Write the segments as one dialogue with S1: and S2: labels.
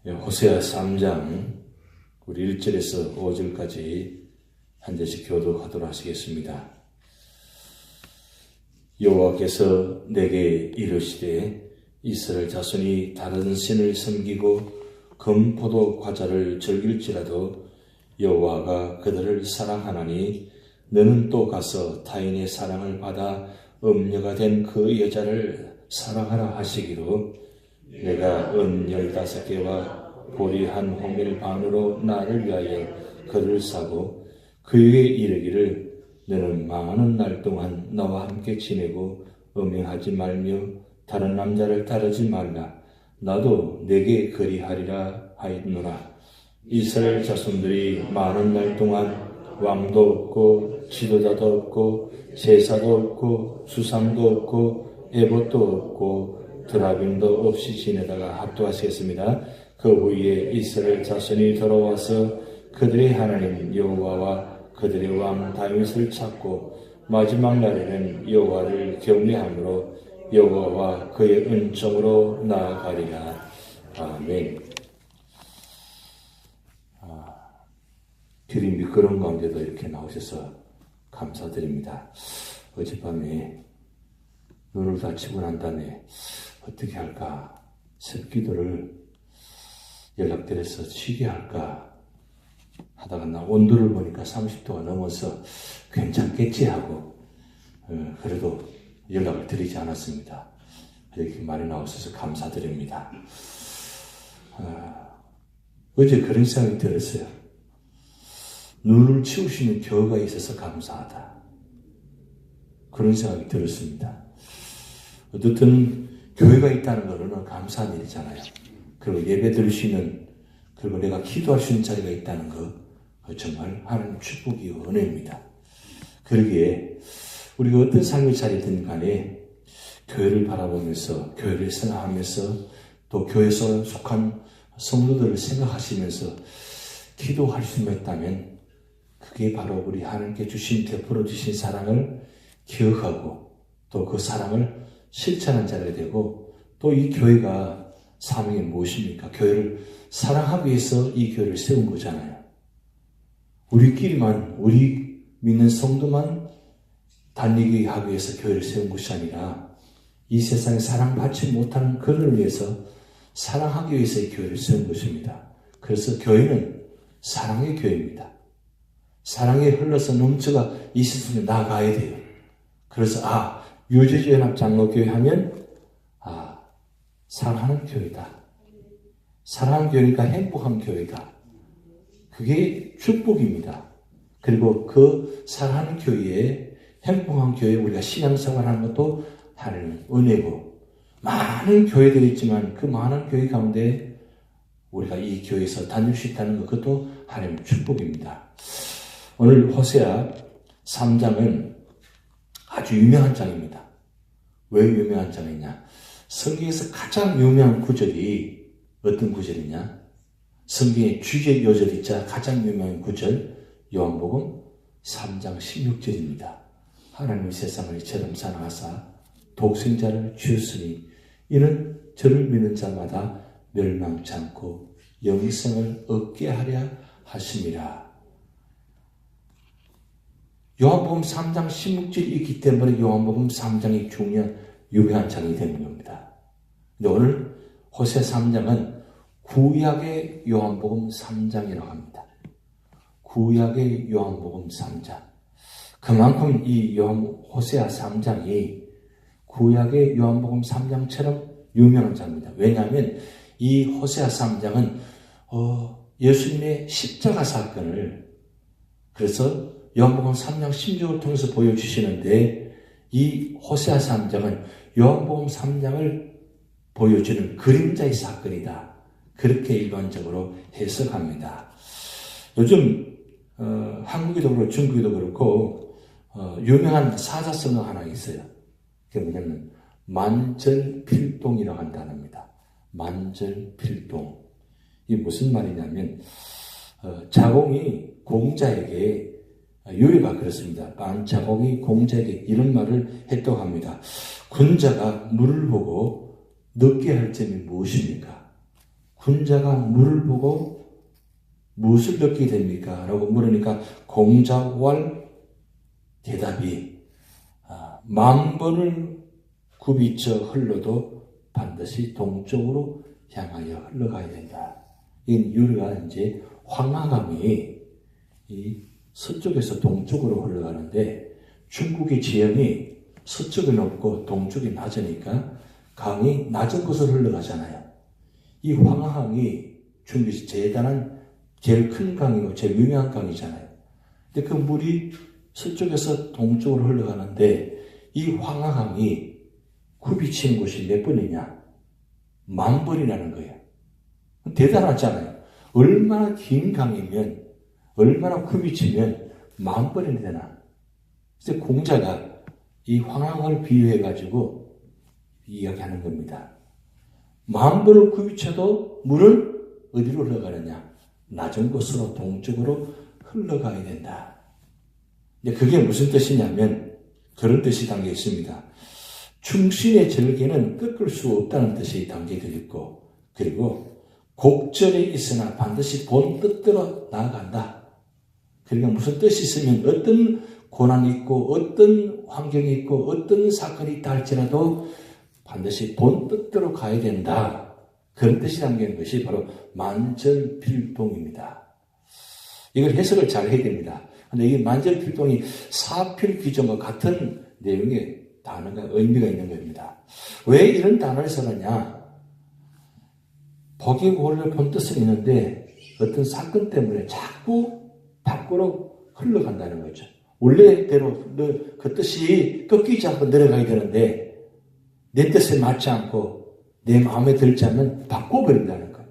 S1: 호세아 3장 우리 1절에서 5절까지 한 절씩 교독하도록 하시겠습니다. 여호와께서 내게 이르시되 이스라엘 자손이 다른 신을 섬기고 금포도 과자를 즐길지라도 여호와가 그들을 사랑하나니 너는 또 가서 타인의 사랑을 받아 음녀가 된 그 여자를 사랑하라 하시기로 내가 은 15개와 보리 한 호밀 반으로 나를 위하여 그를 사고 그에게 이르기를 너는 망하는 날 동안 나와 함께 지내고 음행하지 말며 다른 남자를 따르지 말라. 나도 내게 그리하리라 하였노라. 이스라엘 자손들이 많은 날 동안 왕도 없고 지도자도 없고 제사도 없고 수상도 없고 에봇도 없고 드라빔도 없이 지내다가 합도하시겠습니다. 그 후에 이스라엘 자손이 돌아와서 그들의 하나님 여호와와 그들의 왕 다윗을 찾고 마지막 날에는 여호와를 경외함으로 여호와와 그의 은총으로 나아가리라. 아멘. 길이 미끄러운 가운데도 이렇게 나오셔서 감사드립니다. 어젯밤에 눈을 다치고 난 다음에 어떻게 할까? 습기도를 연락드려서 쉬게 할까? 하다가 나 온도를 보니까 30도가 넘어서 괜찮겠지 하고 그래도 연락을 드리지 않았습니다. 이렇게 말이 나오셔서 감사드립니다. 어제 그런 생각이 들었어요. 눈을 치우시는 교회가 있어서 감사하다. 그런 생각이 들었습니다. 어쨌든 교회가 있다는 것은 감사한 일이잖아요. 그리고 예배 드릴 수 있는, 그리고 내가 기도할 수 있는 자리가 있다는 것, 정말 하나님 축복이요 은혜입니다. 그러기에 우리가 어떤 삶의 자리든 간에 교회를 바라보면서, 교회를 생각하면서, 또 교회에 속한 성도들을 생각하시면서 기도할 수만 있다면 그게 바로 우리 하나님께 주신, 베풀어 주신 사랑을 기억하고 또 그 사랑을 실천한 자리가 되고, 또 이 교회가 사명이 무엇입니까? 교회를 사랑하기 위해서 이 교회를 세운 거잖아요. 우리끼리만, 우리 믿는 성도만 다니게 하기 위해서 교회를 세운 것이 아니라 이 세상에 사랑받지 못하는 그들을 위해서 사랑하기 위해서 이 교회를 세운 것입니다. 그래서 교회는 사랑의 교회입니다. 사랑에 흘러서 넘쳐가 이 세상에 나가야 돼요. 그래서 유재주연합 장로교회 하면 사랑하는 교회다. 사랑하는 교회니까 행복한 교회다. 그게 축복입니다. 그리고 그 사랑하는 교회에, 행복한 교회에 우리가 신앙생활하는 것도 하나님의 은혜고, 많은 교회들이 있지만 그 많은 교회 가운데 우리가 이 교회에서 다닐 수 있다는 것, 그것도 하나님의 축복입니다. 오늘 호세아 3장은 아주 유명한 장입니다. 왜 유명한 장이냐? 성경에서 가장 유명한 구절이 어떤 구절이냐? 성경의 주제 요절이자 가장 유명한 구절, 요한복음 3장 16절입니다. 하나님이 세상을 이처럼 사랑하사 독생자를 주셨으니 이는 저를 믿는 자마다 멸망치 않고 영생을 얻게 하려 하심이라. 요한복음 3장 16절이 있기 때문에 요한복음 3장이 중요한 유명한 장이 되는 겁니다. 근데 오늘 호세아 3장은 구약의 요한복음 3장이라고 합니다. 구약의 요한복음 3장. 그만큼 이 호세아 3장이 구약의 요한복음 3장처럼 유명한 장입니다. 왜냐하면 이 호세아 3장은 예수님의 십자가 사건을, 그래서 요한복음 3장 16절을 통해서 보여주시는데, 이 호세아 3장은 요한복음 3장을 보여주는 그림자의 사건이다. 그렇게 일반적으로 해석합니다. 요즘 한국에도 그렇고 중국에도 그렇고 유명한 사자성어 하나 있어요. 그게 뭐냐면 만절필동이라고 한다는 겁니다. 만절필동. 이게 무슨 말이냐면 자공이 공자에게, 유리가 그렇습니다. 만자공이 공자에게 이런 말을 했다고 합니다. 군자가 물을 보고 늦게 할 점이 무엇입니까? 군자가 물을 보고 무엇을 느끼게 됩니까? 라고 물으니까 공자왈 대답이 10,000번을 굽이쳐 흘러도 반드시 동쪽으로 향하여 흘러가야 된다. 이 우리가 이제 황하강이 이 서쪽에서 동쪽으로 흘러가는데 중국의 지형이 서쪽이 높고 동쪽이 낮으니까 강이 낮은 곳으로 흘러가잖아요. 이 황하강이 중국에서 제일 큰 강이고 제일 유명한 강이잖아요. 근데 그 물이 서쪽에서 동쪽으로 흘러가는데 이 황하강이 굽이친 곳이 몇 번이냐? 10,000번이라는 거예요. 대단하잖아요. 얼마나 긴 강이면, 얼마나 굽이치면 10,000번이 되나? 그래서 공자가 이 황하강을 비유해가지고 이야기하는 겁니다. 10,000번을 굽이쳐도 물은 어디로 흘러가느냐? 낮은 곳으로 동쪽으로 흘러가야 된다. 그게 무슨 뜻이냐면 그런 뜻이 담겨 있습니다. 충신의 절개는 꺾을 수 없다는 뜻이 담겨져 있고, 그리고 곡절에 있으나 반드시 본 뜻대로 나아간다. 그러니까 무슨 뜻이 있으면 어떤 고난이 있고 어떤 환경이 있고 어떤 사건이 있다 할지라도 반드시 본 뜻대로 가야 된다. 그런 뜻이 담긴 것이 바로 만절필동입니다. 이걸 해석을 잘 해야 됩니다. 근데 이 만절필동이 사필귀정과 같은 내용의 단어가 의미가 있는 겁니다. 왜 이런 단어를 써느냐? 복의 고를 본 뜻은 있는데 어떤 사건 때문에 자꾸 밖으로 흘러간다는 거죠. 원래대로 그 뜻이 꺾이지 않고 내려가야 되는데 내 뜻에 맞지 않고 내 마음에 들지 않으면 바꿔버린다는 거예요.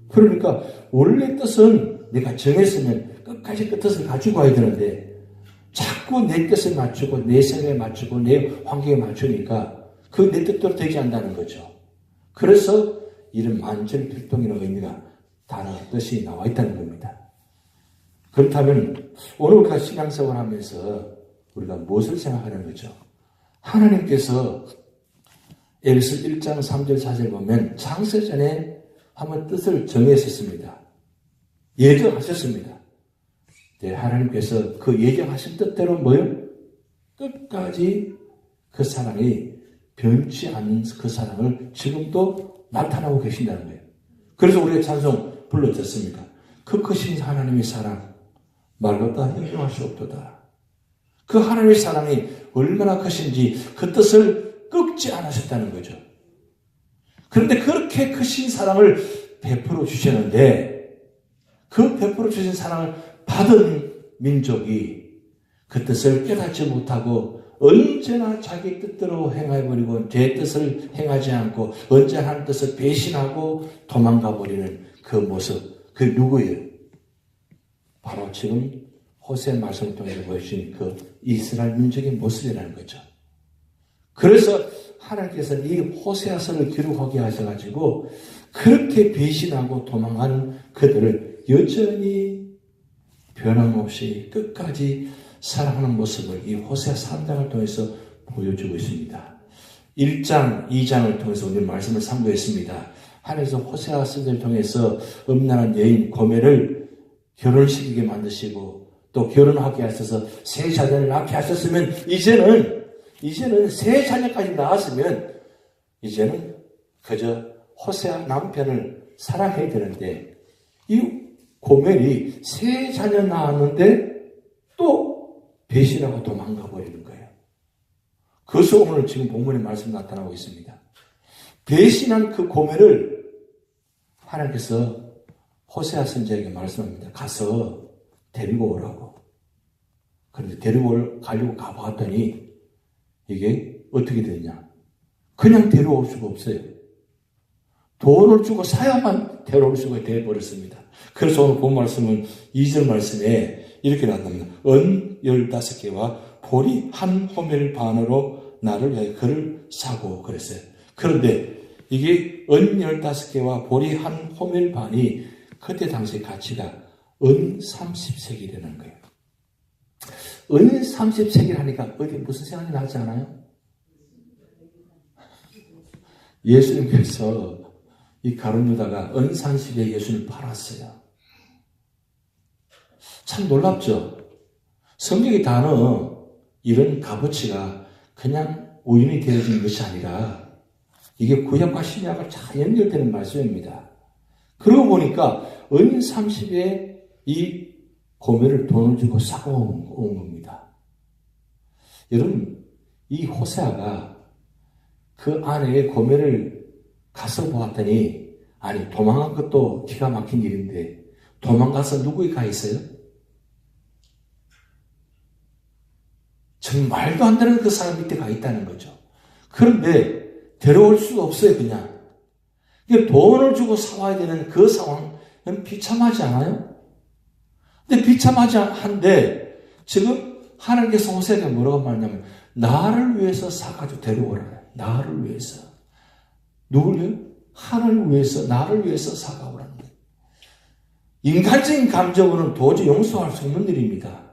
S1: 그러니까 원래 뜻은 내가 정했으면 끝까지 그 뜻을 가지고 가야 되는데 자꾸 내 뜻에 맞추고 내 생각에 맞추고 내 환경에 맞추니까 그 내 뜻대로 되지 않는다는 거죠. 그래서 이런 만절필동이라는 의미가 단어 뜻이 나와 있다는 겁니다. 그렇다면 오늘 우리가 신앙생활 하면서 우리가 무엇을 생각하는 거죠? 하나님께서 에베소 1장 3절 4절 보면 창세전에 한번 뜻을 정했었습니다. 예정하셨습니다. 네, 하나님께서 그 예정하신 뜻대로 뭐요? 끝까지 그 사랑이 변치 않는 그 사랑을 지금도 나타나고 계신다는 거예요. 그래서 우리가 찬송 불러줬습니다. 그 크신 하나님의 사랑 말로다 형용할 수 없도다. 그 하나님의 사랑이 얼마나 크신지 그 뜻을 꺾지 않으셨다는 거죠. 그런데 그렇게 크신 사랑을 베풀어 주셨는데 그 베풀어 주신 사랑을 받은 민족이 그 뜻을 깨닫지 못하고 언제나 자기 뜻대로 행해버리고 제 뜻을 행하지 않고 언제나 하나님 뜻을 배신하고 도망가 버리는 그 모습, 그 누구예요? 바로 지금 호세 말씀을 통해서 보여주신 그 이스라엘 민족의 모습이라는 거죠. 그래서 하나님께서 이 호세아서를 기록하게 하셔가지고 그렇게 배신하고 도망하는 그들을 여전히 변함없이 끝까지 사랑하는 모습을 이 호세아 3장을 통해서 보여주고 있습니다. 1장, 2장을 통해서 우리는 말씀을 상고했습니다. 하나님께서 호세아 서기를 통해서 음란한 여인 고멜을 결혼시키게 만드시고 또 결혼하게 하셔서 세 자녀를 낳게 하셨으면 이제는 세 자녀까지 낳았으면 이제는 그저 호세아 남편을 사랑해야 되는데 이 고멜이 세 자녀 낳았는데 또 배신하고 도망가 버리는 거예요. 그래서 오늘 지금 본문의 말씀 나타나고 있습니다. 배신한 그 고멜을 하나님께서 호세아 선지자에게 말씀합니다. 가서 데리고 오라고. 그런데 데리고 가려고 가봤더니 이게 어떻게 되냐. 그냥 데려올 수가 없어요. 돈을 주고 사야만 데려올 수가 되어버렸습니다. 그래서 오늘 본 말씀은 2절 말씀에 이렇게 나옵니다. 은 15개와 보리 한 호멜 반으로 나를 위하여 그를 사고 그랬어요. 그런데 이게 은 15개와 보리 한 호멜 반이 그때 당시 가치가 은 30세겔이라는 거예요. 은 30세겔 하니까 어디 무슨 생각이 나지 않아요? 예수님께서 이 가룟 유다가 은30에 예수를 팔았어요. 참 놀랍죠? 성경의 단어, 이런 값어치가 그냥 우연히 되어진 것이 아니라 이게 구약과 신약을 잘 연결되는 말씀입니다. 그러고 보니까 은30에 이 고멜을 돈을 주고 사온 겁니다. 여러분, 이 호세아가 그 아내의 고멜을 가서 보았더니, 아니, 도망간 것도 기가 막힌 일인데, 도망가서 누구에 가 있어요? 정말 말도 안 되는 그 사람 밑에 가 있다는 거죠. 그런데 데려올 수가 없어요, 그냥. 돈을 주고 사와야 되는 그 상황은 비참하지 않아요? 근데 비참하지 한데, 지금 하나님께서 호세아에게 뭐라고 말하냐면, 나를 위해서 사가지고 데려오라. 나를 위해서. 누구를요? 하나님을 위해서, 나를 위해서 사가오라는 거예요. 인간적인 감정으로는 도저히 용서할 수 없는 일입니다.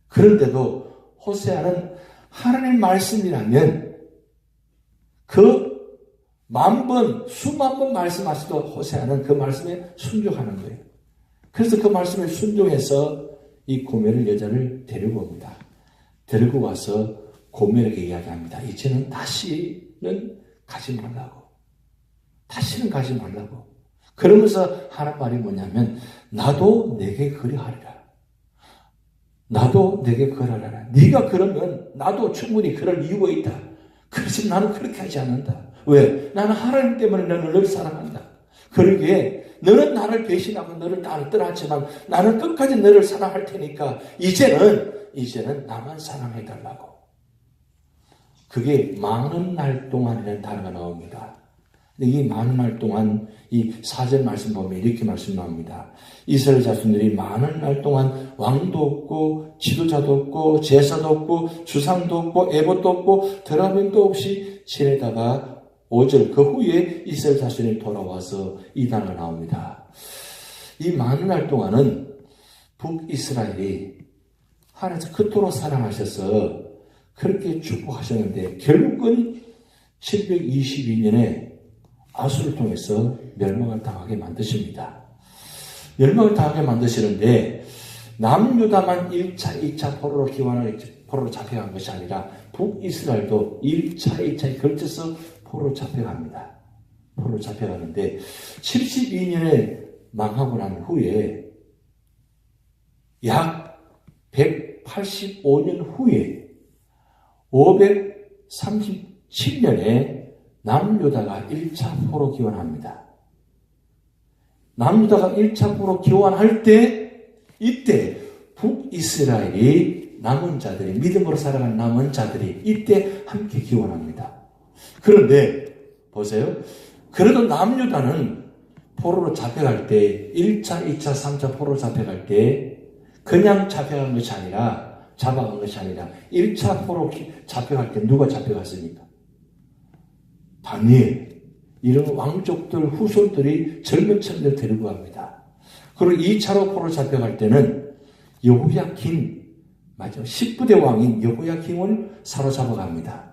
S1: 그런데도 호세아는 하나님 말씀이라면 그 수만 번 말씀하셔도 호세아는 그 말씀에 순종하는 거예요. 그래서 그 말씀에 순종해서 이 고멜 여자를 데리고 옵니다. 데리고 와서 고멜에게 이야기합니다. 이제는 다시는 가지 말라고. 다시는 가지 말라고. 그러면서 하는 말이 뭐냐면, 나도 내게 그리하리라. 나도 내게 그러하리라. 네가 그러면 나도 충분히 그럴 이유가 있다. 그렇지만 나는 그렇게 하지 않는다. 왜? 나는 하나님 때문에 너를 사랑한다. 그러기에 너는 나를 배신하고 나를 떠났지만 나는 끝까지 너를 사랑할 테니까 이제는 나만 사랑해달라고. 그게 많은 날 동안이라는 단어가 나옵니다. 이 많은 날 동안 이 4절 말씀 보면 이렇게 말씀 나옵니다. 이스라엘 자손들이 많은 날 동안 왕도 없고 지도자도 없고 제사도 없고 주상도 없고 에봇도 없고 드라민도 없이 지내다가 5절 그 후에 이스라엘 자손이 돌아와서 이 단어가 나옵니다. 이 많은 날 동안은 북이스라엘이 하나님께서 그토록 사랑하셔서 그렇게 축복하셨는데 결국은 722년에 아수를 통해서 멸망을 당하게 만드십니다. 멸망을 당하게 만드시는데 남유다만 1차, 2차 포로로 잡혀간 것이 아니라 북이스라엘도 1차, 2차에 걸쳐서 포로로 잡혀갑니다. 포로로 잡혀가는데 72년에 망하고 난 후에 약 185년 후에 537년에 남유다가 1차 포로 기원합니다. 남유다가 1차 포로 기원할 때 이때 북이스라엘이 남은 자들이 믿음으로 살아간 남은 자들이 이때 함께 기원합니다. 그런데 보세요. 그래도 남유다는 포로로 잡혀갈 때 1차, 2차, 3차 포로로 잡혀갈 때 그냥 잡혀간 것이 아니라 1차 포로 잡혀갈 때 누가 잡혀갔습니까? 다니엘, 이런 왕족들, 후손들이 젊은 층들 데리고 갑니다. 그리고 2차로 포로 잡혀갈 때는 여호야긴, 10부대 왕인 여호야김을 사로잡아 갑니다.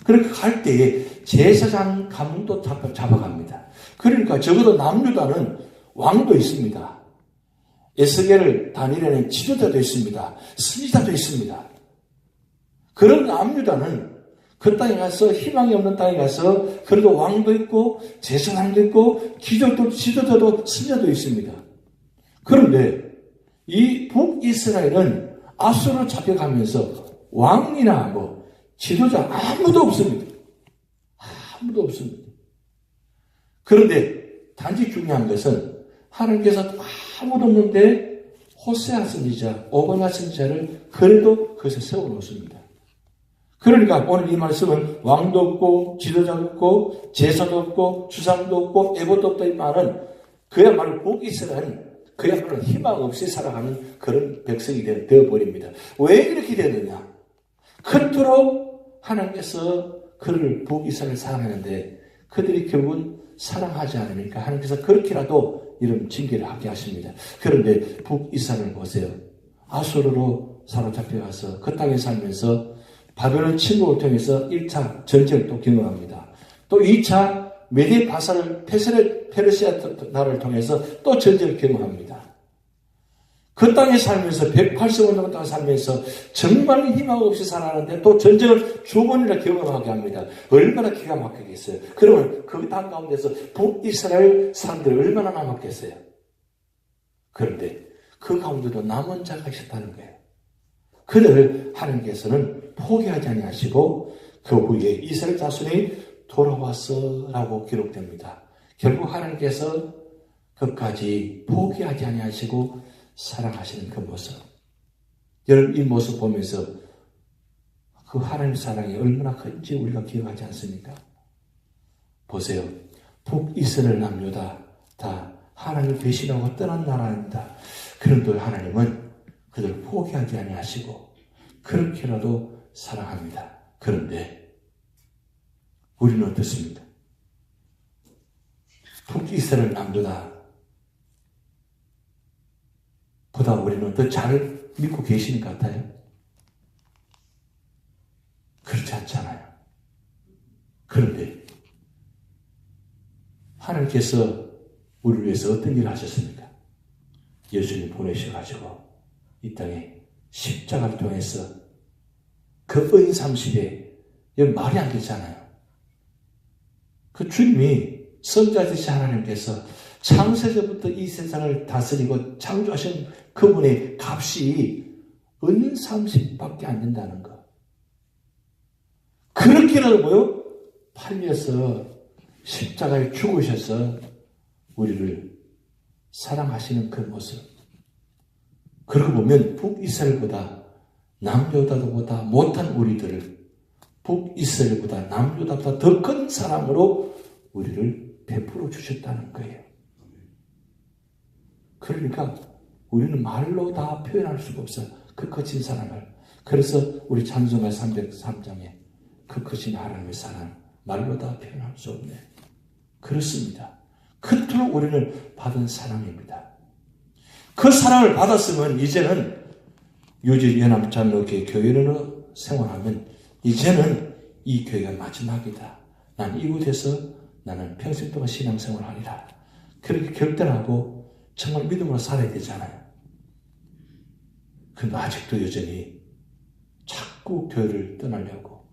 S1: 그렇게 갈 때에 제사장 가문도 잡아갑니다. 그러니까 적어도 남유다는 왕도 있습니다. 에스겔, 다니엘에는 지도자도 있습니다. 선지자도 있습니다. 그런 남유다는 그 땅에 가서 희망이 없는 땅에 가서 그래도 왕도 있고 제사장도 있고 지도자도 선지자도 있습니다. 그런데 이 북이스라엘은 아수르로 잡혀가면서 왕이나 지도자 아무도 없습니다. 아무도 없습니다. 그런데 단지 중요한 것은 하나님께서 아무도 없는데 호세아 선지자, 오바냐 선지자를 그래도 거기서 세워놓습니다. 그러니까 오늘 이 말씀은 왕도 없고 지도자도 없고 제사도 없고 주상도 없고 에봇도 없다 이 말은 그야말로 북이스라엘은 그야말로 희망 없이 살아가는 그런 백성이 되어버립니다. 왜 이렇게 되느냐? 그토록 하나님께서 그를 북이스라엘을 사랑하는데 그들이 결국은 사랑하지 않으니까 하나님께서 그렇게라도 이런 징계를 하게 하십니다. 그런데 북이스라엘을 보세요. 아수르로 사로잡혀가서 그 땅에 살면서 바벨론 침공을 통해서 1차 전쟁을 또 경험합니다. 또 2차 메데 바사를 페르시아 나라를 통해서 또 전쟁을 경험합니다. 그 땅에 살면서 180년 동안 살면서 정말 희망 없이 살았는데 또 전쟁을 두 번이나 경험하게 합니다. 얼마나 기가 막히겠어요. 그러면 그 땅 가운데서 북이스라엘 사람들이 얼마나 남았겠어요. 그런데 그 가운데도 남은 자가 있었다는 거예요. 그를 하나님께서는 포기하지 아니하시고 그 후에 이스라엘 자손이 돌아왔어라고 기록됩니다. 결국 하나님께서 끝까지 포기하지 아니하시고 사랑하시는 그 모습. 여러분 이 모습 보면서 그 하나님 사랑이 얼마나 큰지 우리가 기억하지 않습니까? 보세요. 북이스라엘 남유다 다 하나님을 배신하고 떠난 나라입니다. 그런데 하나님은 그들을 포기하지 아니하시고 그렇게라도 사랑합니다. 그런데 우리는 어떻습니까? 북이스라엘 남유다 보다 우리는 더 잘 믿고 계시는 것 같아요? 그렇지 않잖아요. 그런데 하나님께서 우리를 위해서 어떤 일을 하셨습니까? 예수님 보내셔가지고 이 땅에 십자가를 통해서 그 의인 30에 여기 말이 안 되잖아요. 그 주님이 선자되신 하나님께서 창세전부터 이 세상을 다스리고 창조하신 그분의 값이 은 30밖에 안 된다는 거. 그렇게라도 뭐요? 팔려서 십자가에 죽으셔서 우리를 사랑하시는 그 모습. 그러고 보면 북이스라엘보다 남유다보다 못한 우리들을 북이스라엘보다 남유다보다 더 큰 사랑으로 우리를 베풀어 주셨다는 거예요. 그러니까 우리는 말로 다 표현할 수가 없어요. 그 거친 사랑을. 그래서 우리 찬송가 303장에 그 거친 하나님의 사랑 말로 다 표현할 수 없네. 그렇습니다. 그토록 우리는 받은 사랑입니다. 그 사랑을 받았으면 이제는 유진연합장로교회 교회로 생활하면 이제는 이 교회가 마지막이다. 난 이곳에서 나는 평생 동안 신앙생활하리라. 그렇게 결단하고 정말 믿음으로 살아야 되잖아요. 그런데 아직도 여전히 자꾸 교회를 떠나려고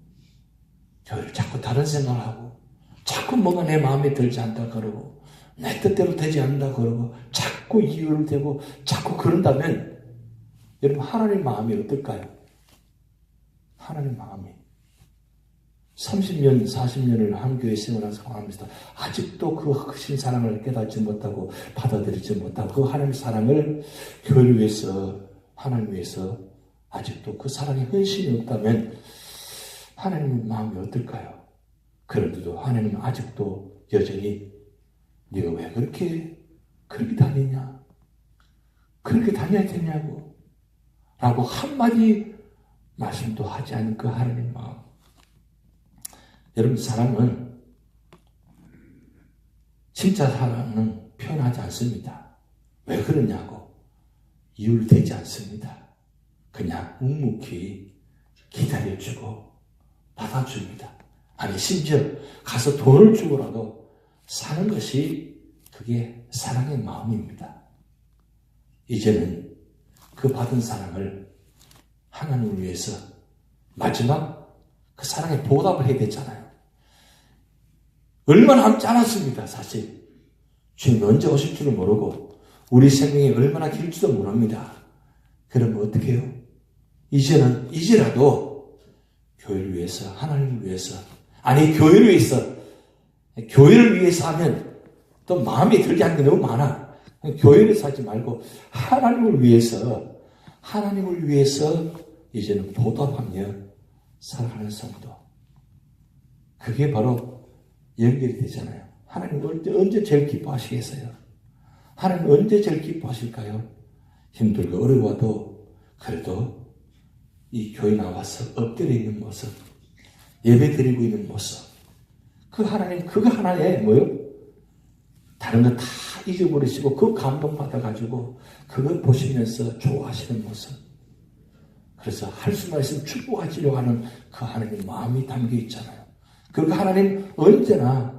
S1: 교회를 자꾸 다른 생각을 하고 자꾸 뭔가 내 마음에 들지 않다 그러고 내 뜻대로 되지 않는다 그러고 자꾸 이유를 대고 자꾸 그런다면 여러분 하나님 마음이 어떨까요? 하나님 마음이 30년, 40년을 한 교회 생활을 하면서 아직도 그 크신 사랑을 깨닫지 못하고 받아들이지 못하고 그 하나님의 사랑을 교회를 위해서 하나님 위해서 아직도 그 사랑에 헌신이 없다면 하나님의 마음이 어떨까요? 그런데도 하나님은 아직도 여전히 네가 왜 그렇게 다니냐? 그렇게 다녀야 되냐고 라고 한마디 말씀도 하지 않은 그 하나님의 마음. 여러분 사랑은 진짜 사랑은 표현하지 않습니다. 왜 그러냐고 이유를 대지 않습니다. 그냥 묵묵히 기다려주고 받아줍니다. 아니 심지어 가서 돈을 주고라도 사는 것이 그게 사랑의 마음입니다. 이제는 그 받은 사랑을 하나님을 위해서 마지막 그 사랑에 보답을 해야 되잖아요. 얼마나 남지 않았습니다. 사실 주님 언제 오실 줄은 모르고 우리 생명이 얼마나 길지도 모릅니다. 그러면 어떻게 해요? 이제라도 교회를 위해서 하나님을 위해서 아니 교회를 위해서 하면 또 마음에 들지 않는 게 너무 많아. 교회를 사지 말고 하나님을 위해서 이제는 보답하며 살아가는 성도. 그게 바로 연결이 되잖아요. 하나님 언제 제일 기뻐하시겠어요? 하나님 언제 제일 기뻐하실까요? 힘들고 어려워도 그래도 이 교회 나와서 엎드려 있는 모습, 예배 드리고 있는 모습, 그 하나님 그거 하나에 다른 거 다 잊어버리시고 그 감동 받아가지고 그걸 보시면서 좋아하시는 모습. 그래서 할 수만 있으면 축복하시려고 하는 그 하나님의 마음이 담겨 있잖아요. 그 하나님 언제나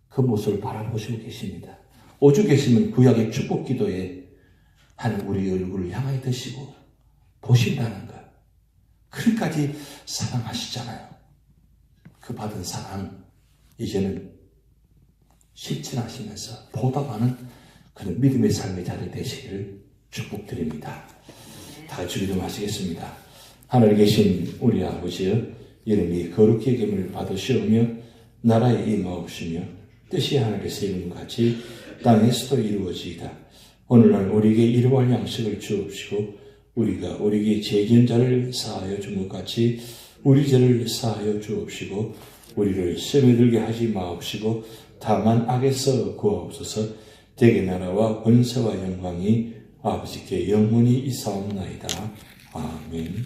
S1: 그 모습을 바라보시고 계십니다. 오죽 계시면 구약의 축복 기도에 하는 우리 얼굴을 향하여 드시고 보신다는 것. 그렇게까지 사랑하시잖아요. 그 받은 사랑 이제는 실천하시면서 보답하는 그런 믿음의 삶의 자리 되시기를 축복드립니다. 다 같이 기도하시겠습니다. 하늘에 계신 우리 아버지여, 이름이 거룩히 여김을 받으시오며 나라에 임하옵시며 뜻이 하늘에서 이룬 것 같이 땅에서도 이루어지이다. 오늘날 우리에게 일용할 양식을 주옵시고 우리가 우리에게 죄진 자를 사하여 준 것 같이 우리 죄를 사하여 주옵시고 우리를 시험에 들게 하지 마옵시고 다만 악에서 구하옵소서. 대개 나라와 권세와 영광이 아버지께 영원히 있사옵나이다. 아멘.